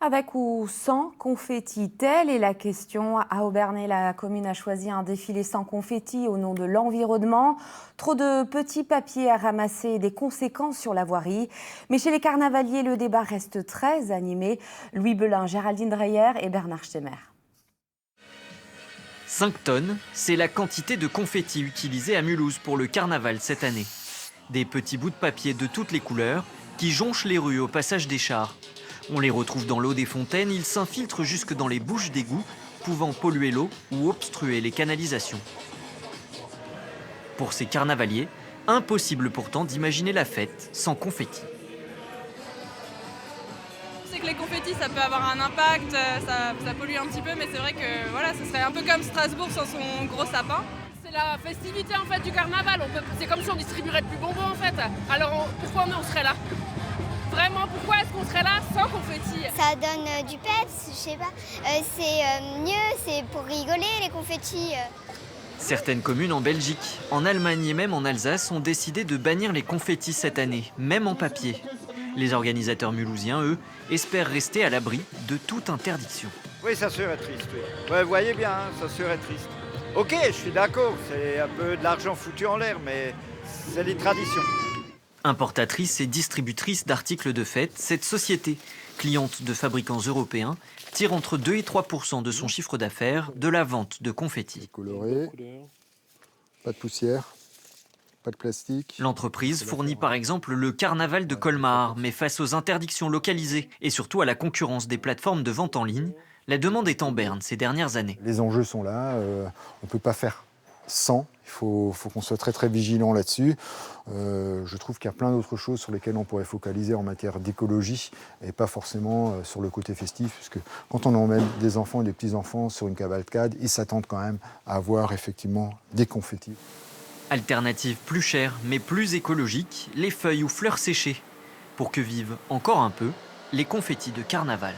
Avec ou sans confetti, telle est la question. À Obernai, la commune a choisi un défilé sans confetti au nom de l'environnement. Trop de petits papiers à ramasser et des conséquences sur la voirie. Mais chez les carnavaliers, le débat reste très animé. Louis Belin, Géraldine Dreyer et Bernard Stemmer. 5 tonnes, c'est la quantité de confetti utilisée à Mulhouse pour le carnaval cette année. Des petits bouts de papier de toutes les couleurs qui jonchent les rues au passage des chars. On les retrouve dans l'eau des fontaines, ils s'infiltrent jusque dans les bouches d'égout, pouvant polluer l'eau ou obstruer les canalisations. Pour ces carnavaliers, impossible pourtant d'imaginer la fête sans confetti. C'est que les confettis, ça peut avoir un impact, ça pollue un petit peu, mais c'est vrai que voilà, ce serait un peu comme Strasbourg sans son gros sapin. C'est la festivité en fait du carnaval. C'est comme si on distribuerait plus de bonbons en fait. Alors pourquoi on serait là? Vraiment, pourquoi est-ce qu'on serait là sans confetti? Ça donne du peps, je sais pas. C'est mieux, c'est pour rigoler les confettis. Certaines communes en Belgique, en Allemagne et même en Alsace ont décidé de bannir les confettis cette année, même en papier. Les organisateurs mulhousiens, eux, espèrent rester à l'abri de toute interdiction. Oui, ça serait triste, oui. Ouais, vous voyez bien, hein, ça serait triste. Ok, je suis d'accord, c'est un peu de l'argent foutu en l'air, mais c'est les traditions. Importatrice et distributrice d'articles de fête, cette société, cliente de fabricants européens, tire entre 2 et 3% de son chiffre d'affaires de la vente de confettis. Coloré, pas de poussière, pas de plastique. L'entreprise fournit par exemple le carnaval de Colmar, mais face aux interdictions localisées et surtout à la concurrence des plateformes de vente en ligne, la demande est en berne ces dernières années. Les enjeux sont là, on ne peut pas faire sans. Il faut qu'on soit très très vigilant là-dessus. Je trouve qu'il y a plein d'autres choses sur lesquelles on pourrait focaliser en matière d'écologie et pas forcément sur le côté festif, parce que quand on emmène des enfants et des petits-enfants sur une cavalcade, ils s'attendent quand même à avoir effectivement des confettis. Alternative plus chère mais plus écologique, les feuilles ou fleurs séchées, pour que vivent encore un peu les confettis de carnaval.